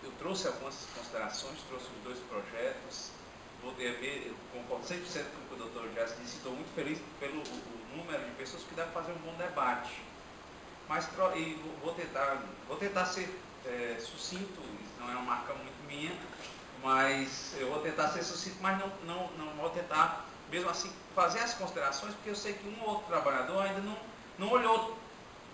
eu trouxe algumas considerações, trouxe os dois projetos. Eu concordo 100% com o que o Dr. Gerson disse, estou muito feliz pelo o número de pessoas que dá para fazer um bom debate. Mas vou tentar ser sucinto, isso não é uma marca muito minha, mas eu vou tentar ser sucinto, mas não vou tentar, mesmo assim, fazer as considerações, porque eu sei que um ou outro trabalhador ainda não olhou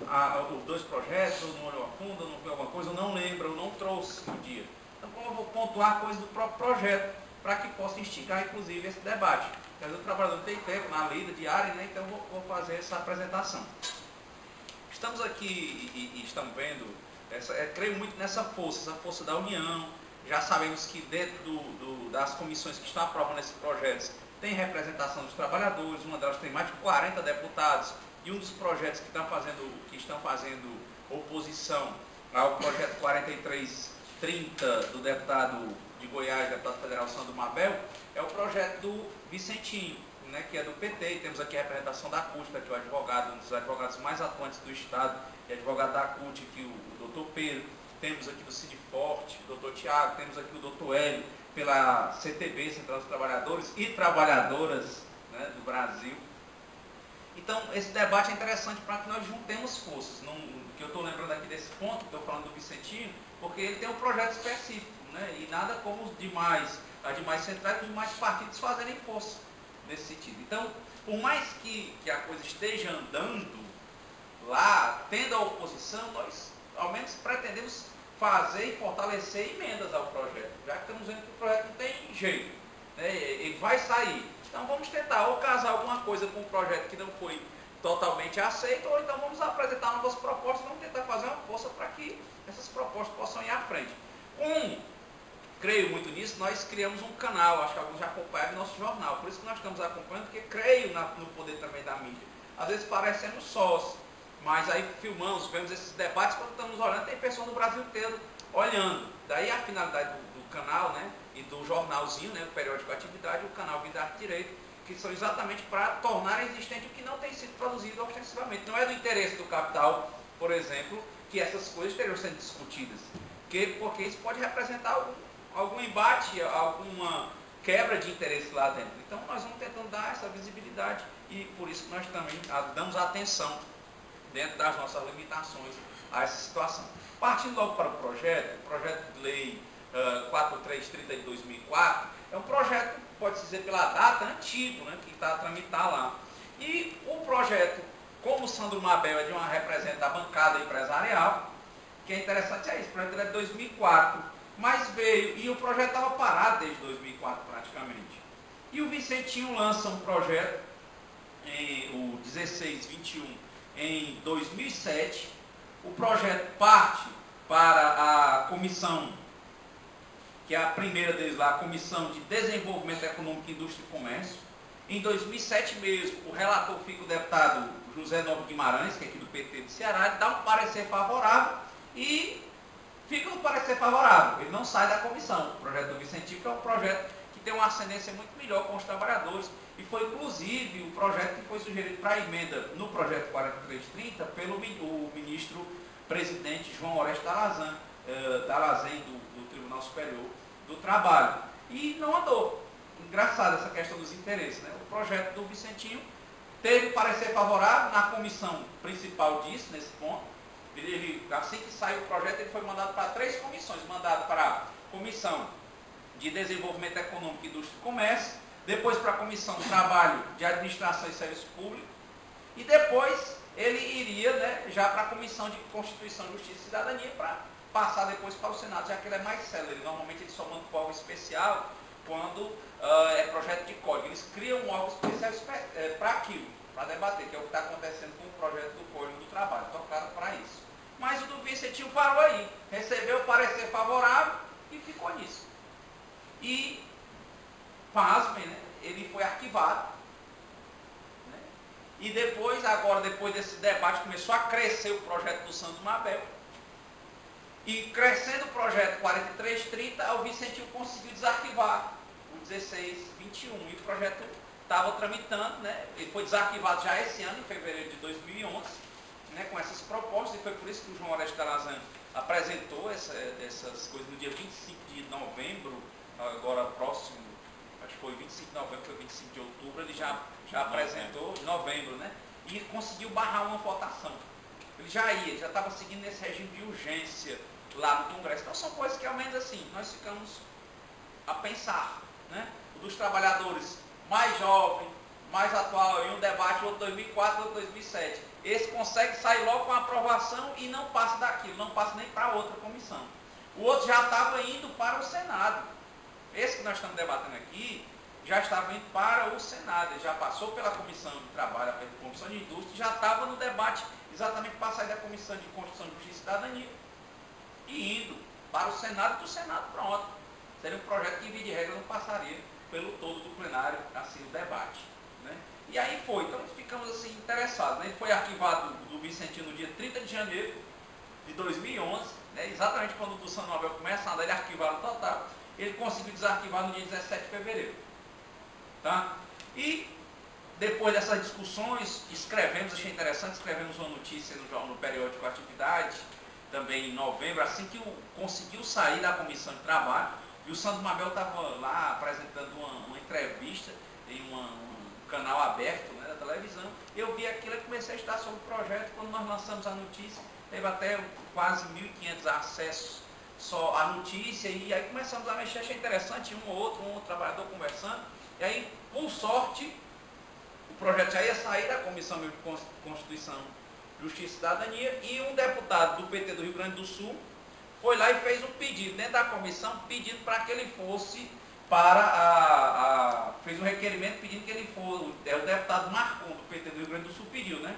os dois projetos, ou não olhou a fundo, ou não viu alguma coisa, ou não lembra, ou não trouxe no dia. Então, como eu vou pontuar coisas do próprio projeto, para que possa instigar, inclusive, esse debate. Às vezes o trabalhador não tem tempo na lida diária, né? Então vou fazer essa apresentação. Estamos aqui e estamos vendo, creio muito nessa força da união. Já sabemos que dentro das comissões que estão aprovando esses projetos, tem representação dos trabalhadores, uma delas tem mais de 40 deputados, e um dos projetos que estão fazendo oposição ao projeto 4330 do deputado de Goiás, deputado federal Sandro Mabel, é o projeto do Vicentinho, né, que é do PT, e temos aqui a representação da CUT, que é o advogado, um dos advogados mais atuantes do Estado, e advogado da CUT, aqui o doutor Pedro, temos aqui do Cidiforte, o doutor Tiago, temos aqui o doutor Hélio, pela CTB, Central dos Trabalhadores e Trabalhadoras, né, do Brasil. Então, esse debate é interessante para que nós juntemos forças. Que eu estou lembrando aqui desse ponto, estou falando do Vicentinho, porque ele tem um projeto específico, né, e nada como as demais centrais, os demais partidos fazerem força nesse sentido. Então, por mais que a coisa esteja andando lá, tendo a oposição, nós ao menos pretendemos fazer e fortalecer emendas ao projeto, já que estamos vendo que o projeto não tem jeito, né, ele vai sair. Então vamos tentar ou casar alguma coisa com um projeto que não foi totalmente aceito, ou então vamos apresentar novas propostas, vamos tentar fazer uma força para que essas propostas possam ir à frente. Creio muito nisso, nós criamos um canal, acho que alguns já acompanham o nosso jornal, por isso que nós estamos acompanhando, porque creio no poder também da mídia. Às vezes parecemos sós, mas aí filmamos, vemos esses debates, quando estamos olhando, tem pessoas do Brasil inteiro olhando. Daí a finalidade do canal, né, e do jornalzinho, né, o periódico Atividade, e o canal Vida Arte Direito, que são exatamente para tornar existente o que não tem sido produzido ostensivamente. Não é do interesse do capital, por exemplo, que essas coisas estejam sendo discutidas, porque isso pode representar algum embate, alguma quebra de interesse lá dentro. Então nós vamos tentando dar essa visibilidade e por isso que nós também damos atenção dentro das nossas limitações a essa situação. Partindo logo para o projeto de lei 4330 de 2004, é um projeto, pode-se dizer pela data, antigo, né, que está a tramitar lá. E o projeto, como o Sandro Mabel é representa a bancada empresarial, que é interessante isso, o projeto é de 2004, mas veio, e o projeto estava parado desde 2004 praticamente. E o Vicentinho lança um projeto, o 1621, em 2007, o projeto parte para a comissão, que é a primeira deles lá, a Comissão de Desenvolvimento Econômico, Indústria e Comércio. Em 2007 mesmo, o relator fica o deputado José Novo Guimarães, que é aqui do PT do Ceará, ele dá um parecer favorável e fica um parecer favorável, ele não sai da comissão. O projeto do Vicentinho é um projeto que tem uma ascendência muito melhor com os trabalhadores e foi inclusive o projeto que foi sugerido para a emenda no projeto 4330 pelo ministro presidente João Oreste Dallazen do Tribunal Superior do Trabalho. E não andou. Engraçado essa questão dos interesses, né? O projeto do Vicentinho teve parecer favorável na comissão principal disso, nesse ponto. Assim que saiu o projeto, ele foi mandado para 3 comissões. Mandado para a Comissão de Desenvolvimento Econômico, Indústria e Comércio, depois para a Comissão de Trabalho, de Administração e Serviço Público, e depois ele iria, né, já para a Comissão de Constituição, Justiça e Cidadania, para passar depois para o Senado, já que ele é mais célere. Normalmente ele só manda para o órgão especial quando é projeto de código. Eles criam um órgão especial para aquilo, para debater, que é o que está acontecendo com o projeto do Código do Trabalho, tocado para isso. Mas o do Vicentinho parou aí, recebeu o parecer favorável e ficou nisso. E, pasmem, né, ele foi arquivado. Né, e depois, agora, depois desse debate, começou a crescer o projeto do Sandro Mabel. E crescendo o projeto 4330, o Vicentinho conseguiu desarquivar o 1621. E o projeto estava tramitando, né, ele foi desarquivado já esse ano, em fevereiro de 2011, né, com essas propostas, e foi por isso que o João Oreste Dallazen apresentou essas coisas no dia 25 de novembro, agora próximo, acho que foi 25 de novembro, foi 25 de outubro, ele já apresentou, novembro, né? E conseguiu barrar uma votação. Ele já estava seguindo nesse regime de urgência lá no Congresso. Então são coisas que, ao menos assim, nós ficamos a pensar, né? O dos trabalhadores mais jovem, mais atual, em um debate, outro 2004, outro 2007. Esse consegue sair logo com a aprovação e não passa daquilo, não passa nem para outra comissão. O outro já estava indo para o Senado. Esse que nós estamos debatendo aqui já estava indo para o Senado, ele já passou pela Comissão de Trabalho, pela Comissão de Indústria, já estava no debate exatamente para sair da Comissão de Constituição, Justiça e Cidadania e indo para o Senado, e do Senado pronto. Seria um projeto que, via de regra, não passaria pelo todo do plenário, assim, o debate. Né? E aí foi, então ficamos assim interessados. Né? Ele foi arquivado do Vicentino no dia 30 de janeiro de 2011, né? Exatamente quando o do São Nobel começa a andar, ele arquivaram total. Ele conseguiu desarquivar no dia 17 de fevereiro. Tá? E depois dessas discussões, escrevemos, achei interessante, escrevemos uma notícia no periódico Atividade, também em novembro, assim que conseguiu sair da Comissão de Trabalho, e o Sandro Mabel estava lá apresentando uma entrevista em um canal aberto, né, da televisão. Eu vi aquilo e comecei a estudar sobre o projeto. Quando nós lançamos a notícia, teve até quase 1.500 acessos só à notícia, e aí começamos a mexer, achei interessante, um ou outro trabalhador conversando, e aí, por sorte, o projeto já ia sair da Comissão de Constituição, Justiça e Cidadania, e um deputado do PT do Rio Grande do Sul foi lá e fez um pedido dentro da comissão, pedindo para que ele fosse para fez um requerimento pedindo que ele fosse, o deputado Marcon do PT do Rio Grande do Sul pediu, né?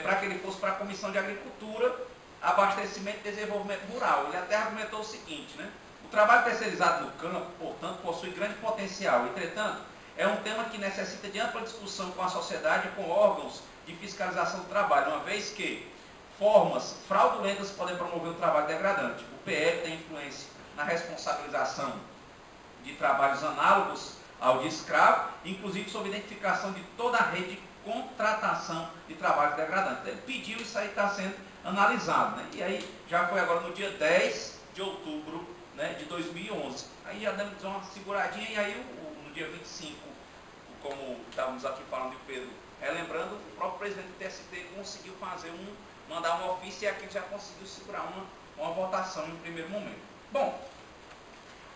Para que ele fosse para a Comissão de Agricultura, Abastecimento e Desenvolvimento Rural. Ele até argumentou o seguinte, né? O trabalho terceirizado no campo, portanto, possui grande potencial. Entretanto, é um tema que necessita de ampla discussão com a sociedade e com órgãos de fiscalização do trabalho, uma vez que formas fraudulentas podem promover o trabalho degradante. O PL tem influência na responsabilização de trabalhos análogos ao de escravo, inclusive sob identificação de toda a rede de contratação de trabalho degradante. Ele pediu, isso aí está sendo analisado. Né? E aí já foi agora no dia 10 de outubro, né, de 2011. Aí já demos uma seguradinha e aí no dia 25, como estávamos aqui falando de Pedro, relembrando, o próprio presidente do TST conseguiu mandar um ofício e aqui já conseguiu segurar uma votação em primeiro momento. Bom,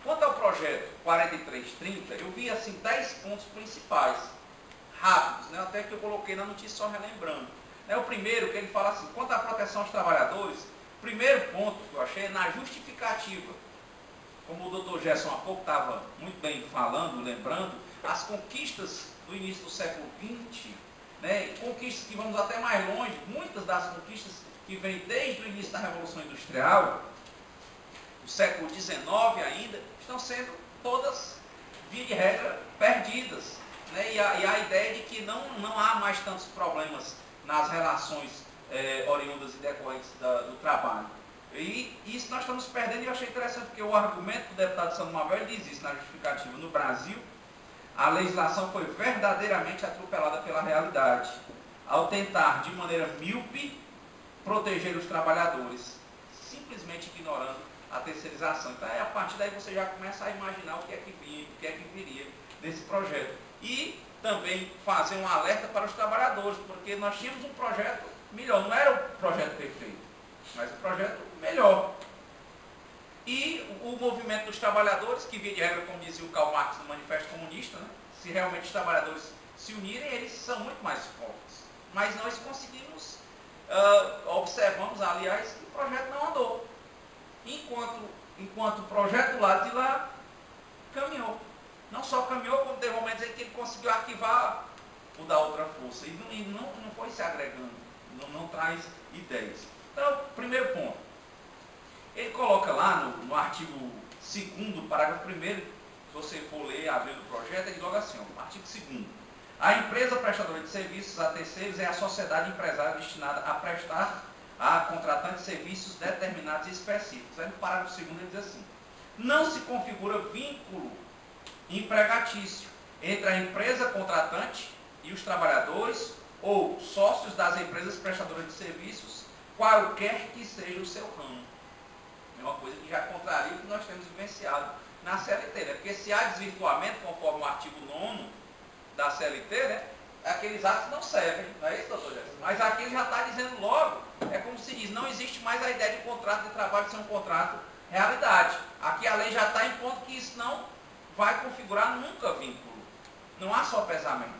quanto ao projeto 4330, eu vi assim 10 pontos principais, rápidos, né, até que eu coloquei na notícia só relembrando. O primeiro, que ele fala assim, quanto à proteção aos trabalhadores, o primeiro ponto que eu achei é na justificativa. Como o doutor Gerson há pouco estava muito bem falando, lembrando, as conquistas do início do século XX, né, conquistas que vamos até mais longe, muitas das conquistas que vêm desde o início da Revolução Industrial, do século XIX ainda, estão sendo todas, via de regra, perdidas. Né, e a ideia de que não há mais tantos problemas nas relações oriundas e decorrentes do trabalho. E isso nós estamos perdendo, e eu achei interessante, porque o argumento do deputado Sandro Mabel diz isso na justificativa. No Brasil, a legislação foi verdadeiramente atropelada pela realidade, ao tentar, de maneira míope, proteger os trabalhadores, simplesmente ignorando a terceirização. Então, a partir daí você já começa a imaginar o que é que viria nesse projeto. E também fazer um alerta para os trabalhadores, porque nós tínhamos um projeto melhor, não era o projeto perfeito, mas um projeto melhor. E o movimento dos trabalhadores, que via de regra, como dizia o Karl Marx no Manifesto Comunista, né? Se realmente os trabalhadores se unirem, eles são muito mais fortes. Mas nós conseguimos, observamos, aliás, que o projeto não andou. Enquanto o projeto do lado de lá caminhou. Não só caminhou, como teve momentos em que ele conseguiu arquivar o da outra força. E não foi se agregando, não traz ideias. Então, primeiro ponto. Ele coloca lá no artigo 2º, parágrafo 1º, se você for ler, abrir o projeto, ele coloca assim, ó, artigo 2º. A empresa prestadora de serviços a terceiros é a sociedade empresária destinada a prestar a contratantes serviços determinados e específicos. Aí no parágrafo 2º ele diz assim, não se configura vínculo empregatício entre a empresa contratante e os trabalhadores ou sócios das empresas prestadoras de serviços, qualquer que seja o seu ramo. É uma coisa que já contraria o que nós temos vivenciado na CLT, né? Porque se há desvirtuamento, conforme o artigo 9º da CLT, né? Aqueles atos não servem, não é isso, doutor Jéssica? Mas aqui ele já está dizendo logo, é como se diz, não existe mais a ideia de contrato de trabalho ser um contrato realidade. Aqui a lei já está impondo que isso não vai configurar nunca vínculo. Não há só pesamento.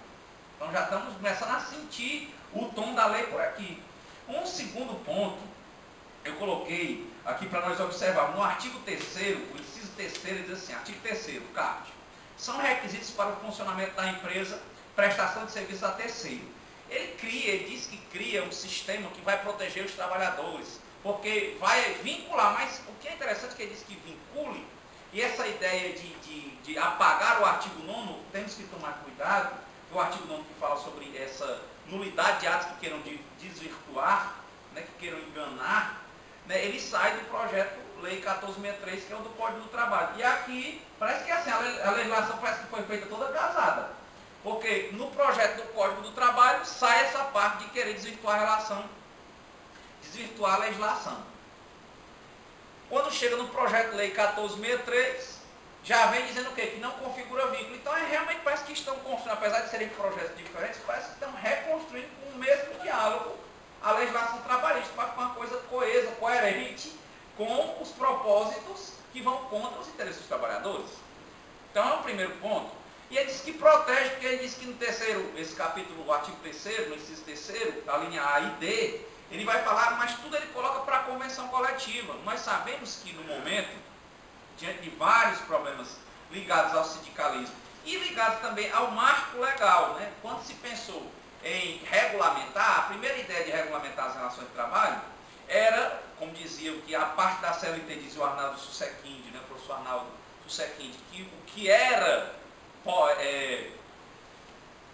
Então já estamos começando a sentir o tom da lei por aqui. Um segundo ponto, eu coloquei aqui para nós observarmos, no artigo 3º, o inciso 3º, ele diz assim, artigo 3º, CAPT, são requisitos para o funcionamento da empresa prestação de serviço a terceiro. Ele diz que cria um sistema que vai proteger os trabalhadores, porque vai vincular, mas o que é interessante é que ele diz que vincule, e essa ideia de apagar o artigo 9º, temos que tomar cuidado, o artigo 9º que fala sobre essa nulidade de atos que queiram desvirtuar, né, que queiram enganar, né, ele sai do projeto Lei 1463, que é o do Código do Trabalho. E aqui, parece que assim, a legislação parece que foi feita toda casada. Porque no projeto do Código do Trabalho sai essa parte de querer desvirtuar a relação, desvirtuar a legislação. Quando chega no projeto de lei 1463, já vem dizendo o quê? Que não configura vínculo. Então realmente parece que estão construindo, apesar de serem projetos diferentes, parece que estão reconstruindo com o mesmo diálogo a legislação trabalhista, para uma coisa coesa, coerente com os propósitos que vão contra os interesses dos trabalhadores. Então é o primeiro ponto. E ele diz que protege, porque ele diz que no terceiro, esse capítulo, o artigo 3º, no inciso 3º, a linha A e D, ele vai falar, mas tudo ele coloca para a convenção coletiva. Nós sabemos que no momento, diante de vários problemas ligados ao sindicalismo e ligados também ao marco legal, né? Quando se pensou em regulamentar, a primeira ideia de regulamentar as relações de trabalho era, como diziam, que a parte da CLT, dizia o Arnaldo Susequinde, né, o professor Arnaldo Susequinde, que o que era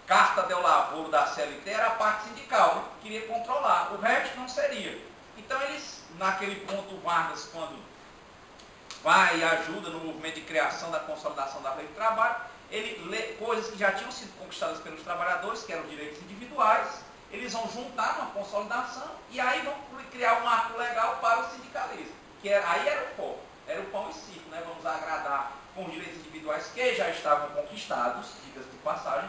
carta de lavoro da CLT era a parte sindical, né? Queria controlar, o resto não seria. Então eles, naquele ponto, Vargas, quando vai e ajuda no movimento de criação da consolidação da lei do trabalho, ele lê coisas que já tinham sido conquistadas pelos trabalhadores, que eram direitos individuais, eles vão juntar uma consolidação e aí vão criar um marco legal para o sindicalismo, que aí era o foco, era o pão e circo, né? Vamos agradar com os direitos individuais que já estavam conquistados, diga-se de passagem,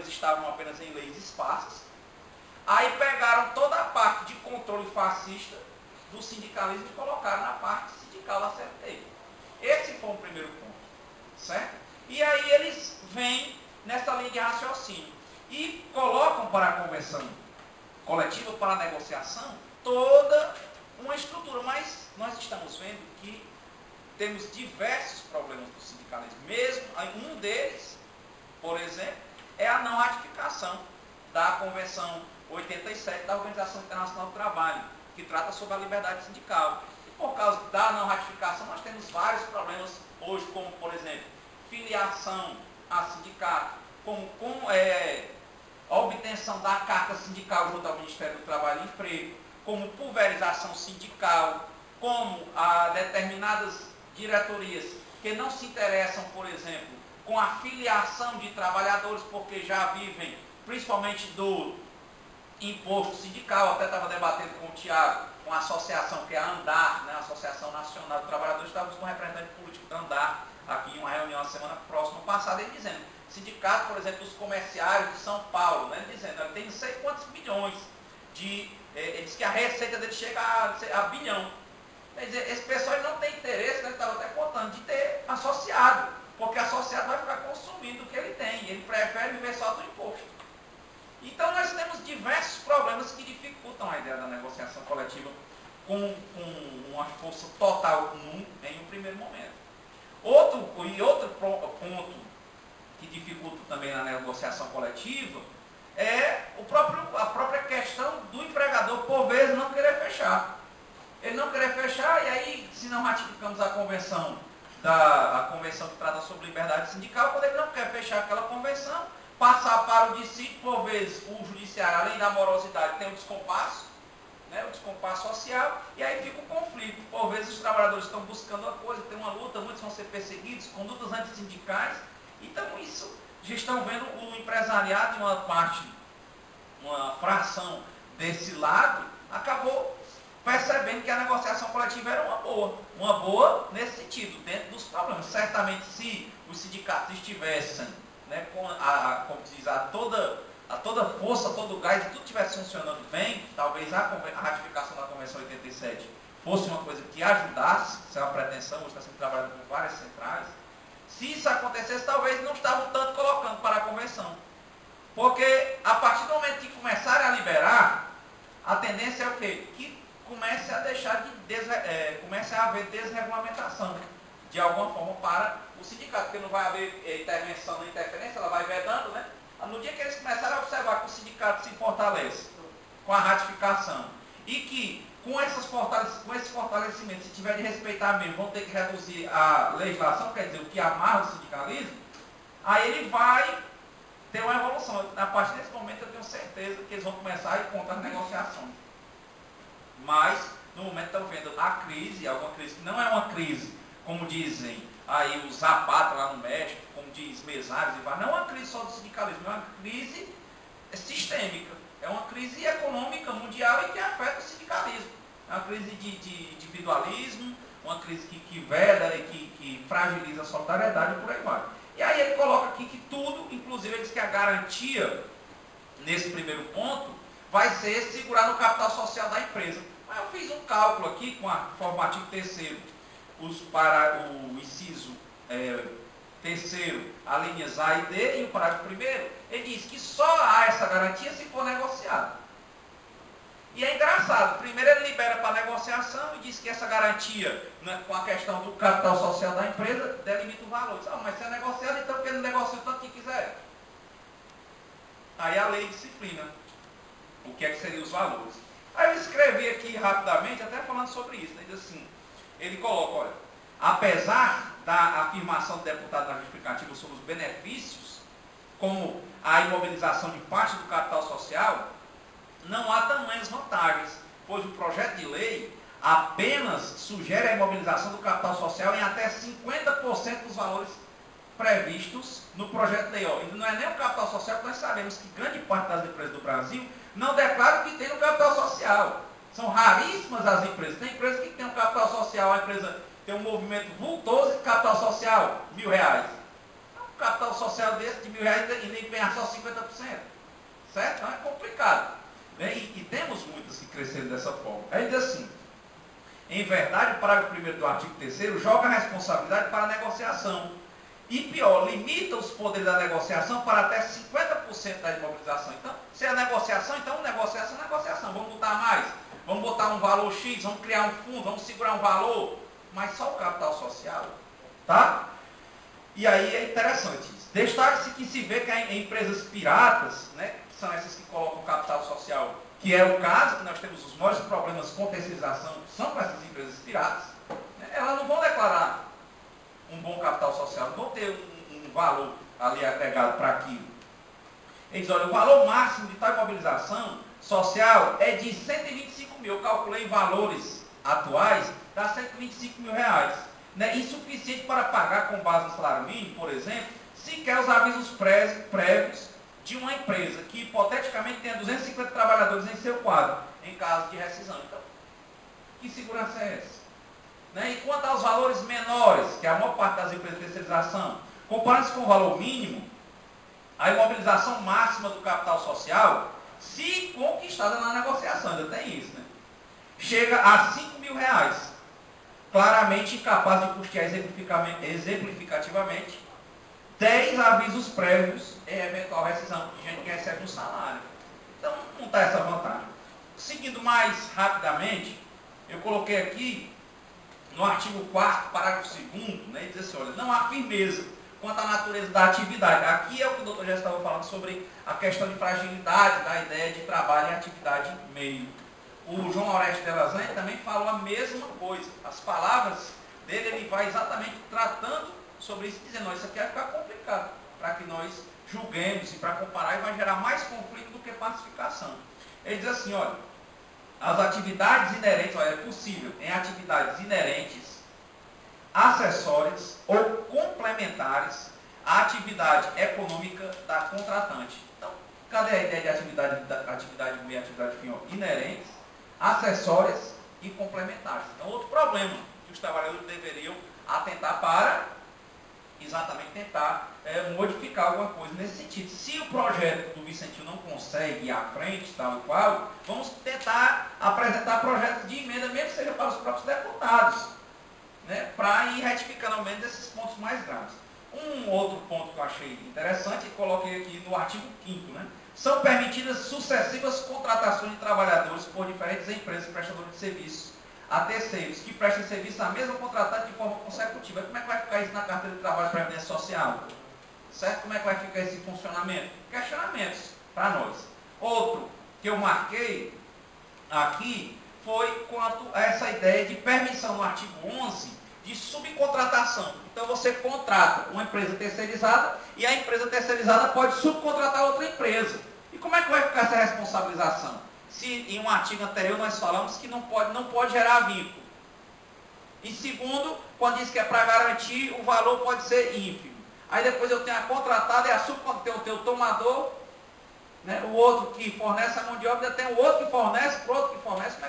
estavam apenas em leis esparsas. Aí pegaram toda a parte de controle fascista do sindicalismo e colocaram na parte sindical da CLT. Esse foi o primeiro ponto, certo? E aí eles vêm nessa linha de raciocínio e colocam para a convenção coletiva, para a negociação, toda uma estrutura, mas nós estamos vendo que temos diversos problemas do sindicalismo. Mesmo um deles, por exemplo, é a não ratificação da Convenção 87 da Organização Internacional do Trabalho, que trata sobre a liberdade sindical. E por causa da não ratificação, nós temos vários problemas hoje, como, por exemplo, filiação a sindicato, como a obtenção da carta sindical junto ao Ministério do Trabalho e Emprego, como pulverização sindical, como determinadas diretorias que não se interessam, por exemplo, com a filiação de trabalhadores, porque já vivem principalmente do imposto sindical. Até estava debatendo com o Tiago, com a associação que é a ANDAR, né, a Associação Nacional de Trabalhadores, estávamos com um representante político da ANDAR aqui em uma reunião na semana próxima passada, ele dizendo, sindicato, por exemplo, dos comerciários de São Paulo, né, dizendo, ele tem não sei quantos bilhões ele diz que a receita dele chega a bilhão. Quer dizer, esse pessoal não tem interesse, né, ele estava até contando, de ter associado, porque associado vai ficar consumindo o que ele tem, ele prefere viver só do imposto. Então nós temos diversos problemas que dificultam a ideia da negociação coletiva com uma força total em um primeiro momento. Outro ponto que dificulta também na negociação coletiva é a própria questão do empregador, por vezes, não querer fechar. Ele não querer fechar, e aí, se não ratificamos a convenção que trata sobre liberdade sindical, quando ele não quer fechar aquela convenção, passar para o dissídio, por vezes, o judiciário, além da morosidade, tem o descompasso, né, o descompasso social, e aí fica o conflito. Por vezes, os trabalhadores estão buscando uma coisa, tem uma luta, muitos vão ser perseguidos, condutas antissindicais. Então, isso, já estão vendo o empresariado, uma fração desse lado, acabou percebendo que a negociação coletiva era uma boa nesse sentido, dentro dos problemas. Certamente, se os sindicatos estivessem, né, com como diz, a toda força, todo o gás, e tudo estivesse funcionando bem, talvez a ratificação da Convenção 87 fosse uma coisa que ajudasse, isso é uma pretensão, hoje está sendo trabalhado por várias centrais. Se isso acontecesse, talvez não estavam tanto colocando para a Convenção. Porque a partir do momento que começarem a liberar, a tendência é o quê? Que comece a deixar comece a haver desregulamentação, de alguma forma, para o sindicato, porque não vai haver intervenção nem interferência, ela vai vedando, né? No dia que eles começarem a observar que o sindicato se fortalece com a ratificação e que com esses fortalecimentos, se tiver de respeitar mesmo, vão ter que reduzir a legislação, quer dizer, o que amarra o sindicalismo, aí ele vai ter uma evolução. A partir desse momento eu tenho certeza que eles vão começar a ir contra as negociações. Mas, no momento estão vendo a crise, alguma crise que não é uma crise, como dizem aí os Zapata lá no México, como diz Mesares, não é uma crise só do sindicalismo, é uma crise sistêmica. É uma crise econômica mundial e que afeta o sindicalismo. É uma crise de individualismo, uma crise que veda e que fragiliza a solidariedade e por aí vai. E aí ele coloca aqui que tudo, inclusive ele diz que a garantia, nesse primeiro ponto, vai ser segurar no capital social da empresa. Mas eu fiz um cálculo aqui com a formativo terceiro, para o inciso terceiro, a linhas A e D, e o parágrafo primeiro, ele diz que só há essa garantia se for negociado. E é engraçado, primeiro ele libera para negociação e diz que essa garantia, né, com a questão do capital social da empresa, delimita o valor. Diz, mas se é negociado, então porque ele negocia o tanto que quiser. Aí a lei disciplina o que é que seriam os valores. Aí eu escrevi aqui rapidamente, até falando sobre isso, né? Diz assim, ele coloca, olha, apesar da afirmação do deputado na justificativa sobre os benefícios, como a imobilização de parte do capital social, não há tamanhas vantagens, pois o projeto de lei apenas sugere a imobilização do capital social em até 50% dos valores previstos no projeto de lei. E não é nem o capital social, porque nós sabemos que grande parte das empresas do Brasil não declara o que tem no capital social. São raríssimas as empresas. Tem empresas que têm um capital social, a empresa tem um movimento vultoso de capital social, R$1.000. Um capital social desse de R$1.000 e nem ganhar só 50%. Certo? Então é complicado. E temos muitas que cresceram dessa forma. Aí diz assim, em verdade, o parágrafo 1º do artigo 3º joga a responsabilidade para a negociação. E pior, limita os poderes da negociação para até 50% da imobilização. Então, se é negociação, então negociação. Vamos botar mais. Vamos botar um valor X, vamos criar um fundo, vamos segurar um valor. Mas só o capital social. Tá? E aí é interessante isso. Destaque-se que se vê que em empresas piratas, né, que são essas que colocam capital social, que é o caso, que nós temos os maiores problemas com terceirização, são com essas empresas piratas, né, elas não vão declarar um bom capital social, não vão ter um valor ali agregado para aquilo. Eles olham, o valor máximo de tal imobilização social é de 125 mil. Eu calculei em valores atuais, dá 125 mil reais. Né? Insuficiente para pagar com base no salário mínimo, por exemplo, sequer os avisos prévios de uma empresa que hipoteticamente tenha 250 trabalhadores em seu quadro, em caso de rescisão. Então, que segurança é essa? Né? E quanto aos valores menores, que é a maior parte das empresas de terceirização, comparando-se com o valor mínimo, a imobilização máxima do capital social, se conquistada na negociação, ainda tem isso, né? Chega a 5 mil reais, claramente incapaz de custear exemplificativamente 10 avisos prévios em eventual rescisão de gente que recebe um salário. Então, não está essa vantagem. Seguindo mais rapidamente, eu coloquei aqui no artigo 4º, parágrafo 2º, né, ele diz assim, olha, não há firmeza quanto à natureza da atividade. Aqui é o que o doutor já estava falando sobre a questão de fragilidade da ideia de trabalho e atividade meio. O João Aurélio de Lasanha também falou a mesma coisa. As palavras dele, ele vai exatamente tratando sobre isso, dizendo, isso aqui vai ficar complicado para que nós julguemos e para comparar, e vai gerar mais conflito do que pacificação. Ele diz assim, olha, as atividades inerentes, olha, é possível, em atividades inerentes, acessórias ou complementares à atividade econômica da contratante. Então, cadê a ideia de atividade meio e atividade fim? Inerentes, acessórias e complementares. Então, outro problema que os trabalhadores deveriam atentar para exatamente tentar modificar alguma coisa nesse sentido. Se o projeto do Vicentinho não consegue ir à frente, tal e qual, vamos tentar apresentar projetos de emenda, mesmo que seja para os próprios deputados, né, para ir retificando ao menos esses pontos mais graves. Um outro ponto que eu achei interessante, e coloquei aqui no artigo 5º, né? São permitidas sucessivas contratações de trabalhadores por diferentes empresas prestadoras de serviços a terceiros, que prestem serviço à mesma contratada de forma consecutiva. Como é que vai ficar isso na carteira de trabalho e previdência social? Certo? Como é que vai ficar esse funcionamento? Questionamentos para nós. Outro que eu marquei aqui foi quanto a essa ideia de permissão no artigo 11 de subcontratação. Então você contrata uma empresa terceirizada e a empresa terceirizada pode subcontratar outra empresa. E como é que vai ficar essa responsabilização? Se em um artigo anterior nós falamos que não pode gerar vínculo. E segundo, quando diz que é para garantir, o valor pode ser ínfimo. Aí depois eu tenho a contratada e a subcontratada, tem o tomador, né, o outro que fornece a mão de obra, tem o outro que fornece, para o outro que fornece. Como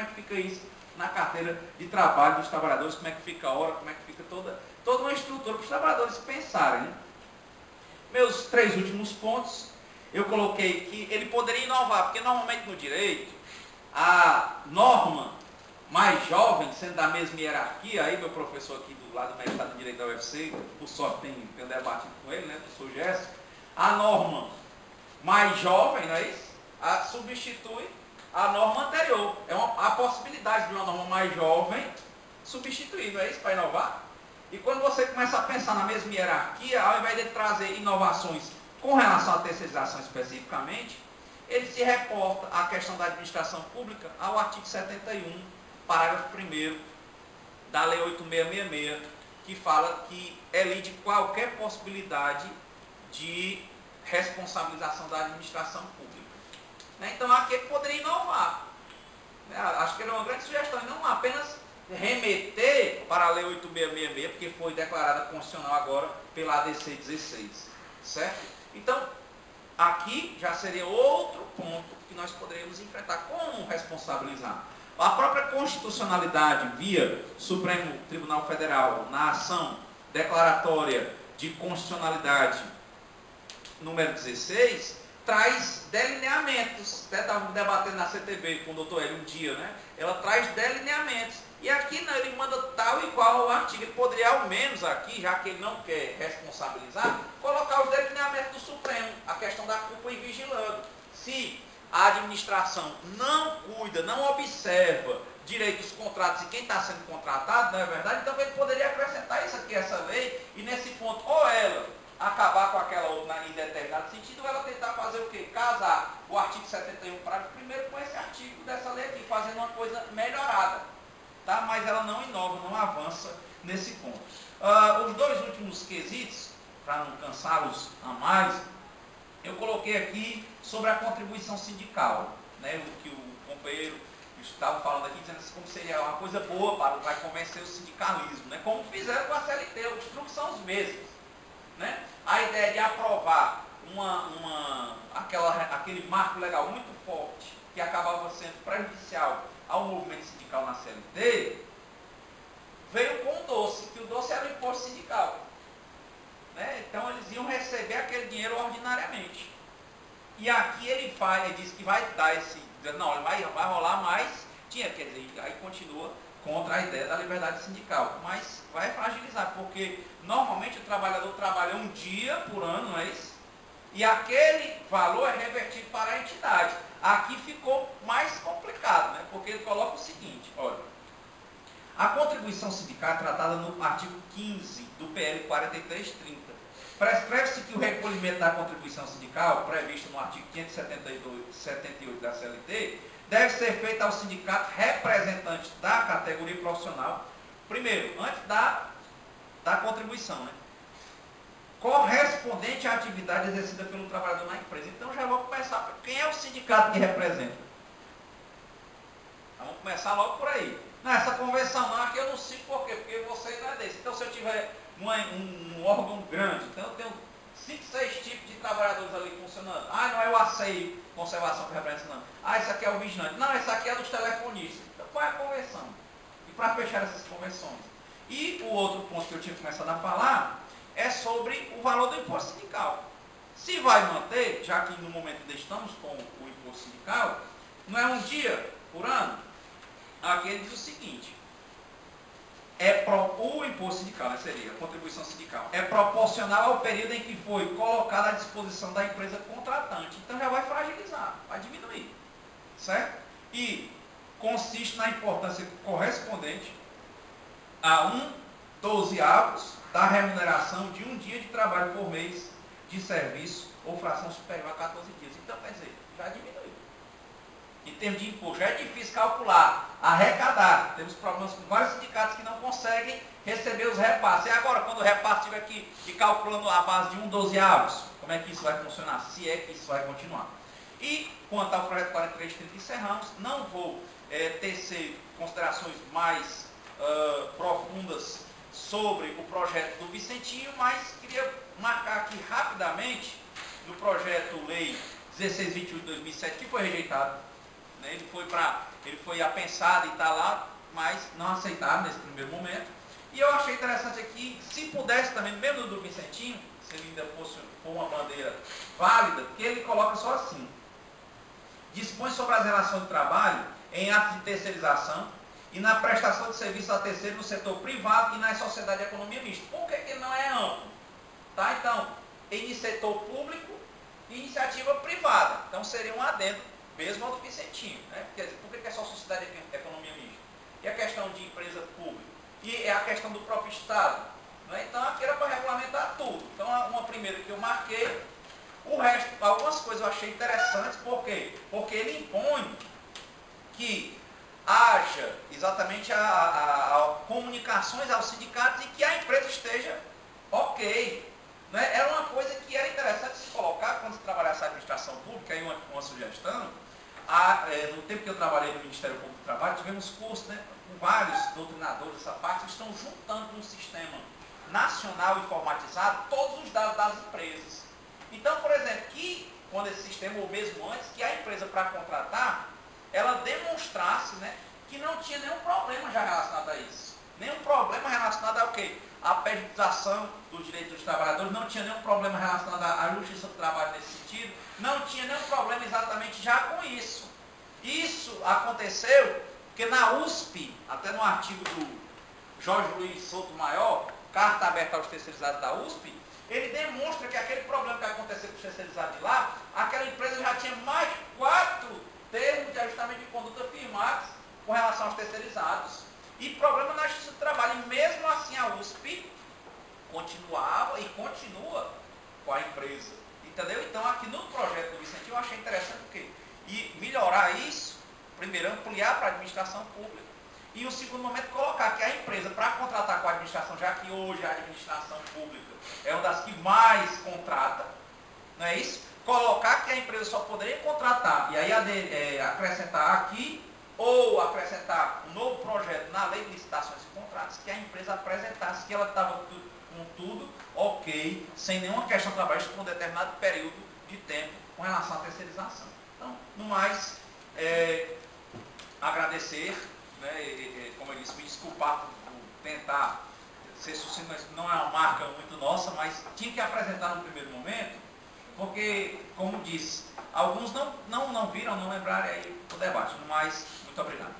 é que fica isso na carteira de trabalho dos trabalhadores? Como é que fica a hora? Como é que fica toda uma estrutura para os trabalhadores pensarem, né? Meus 3 últimos pontos, eu coloquei que ele poderia inovar, porque normalmente no direito, a norma mais jovem, sendo da mesma hierarquia, aí meu professor aqui do lado do mestrado de Direito da UFC, por sorte tenho debatido com ele, né, professor Gerson, a norma mais jovem, não é isso? Substitui a norma anterior. A possibilidade de uma norma mais jovem substituir, não é isso, para inovar? E quando você começa a pensar na mesma hierarquia, ao invés de trazer inovações com relação à terceirização especificamente, ele se reporta à questão da administração pública ao artigo 71, parágrafo 1º da Lei 8666, que fala que elide qualquer possibilidade de responsabilização da administração pública. Então aqui ele poderia inovar. Acho que era uma grande sugestão, e não apenas remeter para a Lei 8666, porque foi declarada constitucional agora pela ADC 16, certo? Então, aqui já seria outro ponto que nós poderíamos enfrentar. Como responsabilizar? A própria constitucionalidade via Supremo Tribunal Federal na ação declaratória de constitucionalidade número 16, traz delineamentos. Até estávamos debatendo na CTV com o doutor Hélio um dia, né? Ela traz delineamentos. E aqui, né, ele manda tal e qual o artigo. Ele poderia, ao menos aqui, já que ele não quer responsabilizar, colocar os delineamentos do Supremo, a questão da culpa e vigilando. Se a administração não cuida, não observa direito dos contratos e quem está sendo contratado, não é verdade? Então ele poderia acrescentar isso aqui, essa lei, e nesse ponto, ou ela acabar com aquela outra em determinado sentido, ou ela tentar fazer o quê? Casar o artigo 71, parágrafo 1º, com esse artigo dessa lei aqui, fazendo uma coisa melhorada. Tá? Mas ela não inova, não avança nesse ponto. Os 2 últimos quesitos, para não cansá-los a mais, eu coloquei aqui sobre a contribuição sindical, né? O que o companheiro estava falando aqui, dizendo assim, como seria uma coisa boa para convencer o sindicalismo, né? Como fizeram com a CLT, os truques são os mesmos, né? A ideia de aprovar aquele marco legal muito forte, que acabava sendo prejudicial ao movimento sindical na CLT, veio com o doce, que o doce era o imposto sindical. Né? Então eles iam receber aquele dinheiro ordinariamente. E aqui ele diz que vai dar esse, não, vai rolar mais dinheiro, quer dizer, aí continua contra a ideia da liberdade sindical, mas vai fragilizar, porque normalmente o trabalhador trabalha um dia por ano, não é isso? E aquele valor é revertido para a entidade. Aqui ficou mais complicado, né? Porque ele coloca o seguinte, olha, a contribuição sindical é tratada no artigo 15 do PL 4330. Prescreve-se que o recolhimento da contribuição sindical, previsto no artigo 578 da CLT, deve ser feito ao sindicato representante da categoria profissional, primeiro, antes da contribuição, né? Correspondente à atividade exercida pelo trabalhador na empresa. Então já vou começar. Quem é o sindicato que representa? Vamos começar logo por aí. Não, essa convenção não, aqui eu não sei por quê, porque você não é desse. Então se eu tiver um órgão grande, então eu tenho 5, 6 tipos de trabalhadores ali funcionando. Não é o ACEI, conservação que representa, não. Esse aqui é o vigilante. Não, esse aqui é dos telefonistas. Então vai a conversão. E para fechar essas conversões. E o outro ponto que eu tinha começado a falar é sobre o valor do imposto sindical. Se vai manter, já que no momento ainda estamos com o imposto sindical, não é um dia por ano? Aqui ele diz o seguinte, o imposto sindical, né, seria a contribuição sindical, é proporcional ao período em que foi colocado à disposição da empresa contratante. Então já vai fragilizar, vai diminuir, certo? E consiste na importância correspondente a 1/12 da remuneração de um dia de trabalho por mês de serviço ou fração superior a 14 dias. Então, quer dizer, já diminuiu. Em termos de imposto, já é difícil calcular, arrecadar. Temos problemas com vários sindicatos que não conseguem receber os repasses. E agora, quando o repasse estiver aqui e calculando a base de 1/12, como é que isso vai funcionar? Se é que isso vai continuar. E, quanto ao projeto 4330, encerramos. Não vou tecer considerações mais profundas sobre o projeto do Vicentinho, mas queria marcar aqui rapidamente no projeto Lei 1628 de 2007, que foi rejeitado. Né? Ele foi apensado e está lá, mas não aceitado nesse primeiro momento. E eu achei interessante aqui, se pudesse também, mesmo do Vicentinho, se ele ainda fosse com uma bandeira válida, que ele coloca só assim: dispõe sobre as relações de trabalho em atos de terceirização e na prestação de serviço a terceiro no setor privado e na sociedade de economia mista. Por que ele não é amplo? Tá? Então, em setor público e iniciativa privada. Então, seria um adendo, mesmo ao do Vicentinho. Né? Quer dizer, por que é só sociedade de economia mista? E a questão de empresa pública? E é a questão do próprio Estado. Né? Então, aqui era para regulamentar tudo. Então, uma primeira que eu marquei. O resto, algumas coisas eu achei interessantes. Por quê? Porque ele impõe que haja exatamente comunicações aos sindicatos e que a empresa esteja ok. Né? Era uma coisa que era interessante se colocar quando se trabalhasse a administração pública, aí uma sugestão. No tempo que eu trabalhei no Ministério Público do Trabalho, tivemos cursos, né, com vários doutrinadores dessa parte, que estão juntando num sistema nacional informatizado todos os dados das empresas. Então, por exemplo, que quando esse sistema, ou mesmo antes, que a empresa para contratar, ela demonstrasse, né, que não tinha nenhum problema já relacionado a isso. Nenhum problema relacionado ao quê? A periodização dos direitos dos trabalhadores, não tinha nenhum problema relacionado à justiça do trabalho nesse sentido, não tinha nenhum problema exatamente já com isso. Isso aconteceu porque na USP, até no artigo do Jorge Luiz Souto Maior, Carta Aberta aos Terceirizados da USP, ele demonstra que aquele problema que aconteceu com os terceirizados de lá, aquela empresa já tinha mais 4 termos de ajustamento de conduta firmados com relação aos terceirizados. E problema na justiça do trabalho. E mesmo assim a USP continuava e continua com a empresa. Entendeu? Então aqui no projeto do Vicentinho eu achei interessante o quê? E melhorar isso, primeiro ampliar para a administração pública. E o segundo momento colocar que a empresa, para contratar com a administração, já que hoje a administração pública é uma das que mais contrata, não é isso? Colocar que a empresa só poderia contratar, e aí acrescentar aqui, ou acrescentar um novo projeto na lei de licitações e contratos, que a empresa apresentasse que ela estava com tudo ok, sem nenhuma questão trabalhista por um determinado período de tempo com relação à terceirização. Então, no mais, agradecer, né, como eu disse, me desculpar por tentar ser sucinto, mas não é uma marca muito nossa, mas tinha que apresentar no primeiro momento, porque, como disse, alguns não viram, não lembraram aí o debate, mas muito obrigado.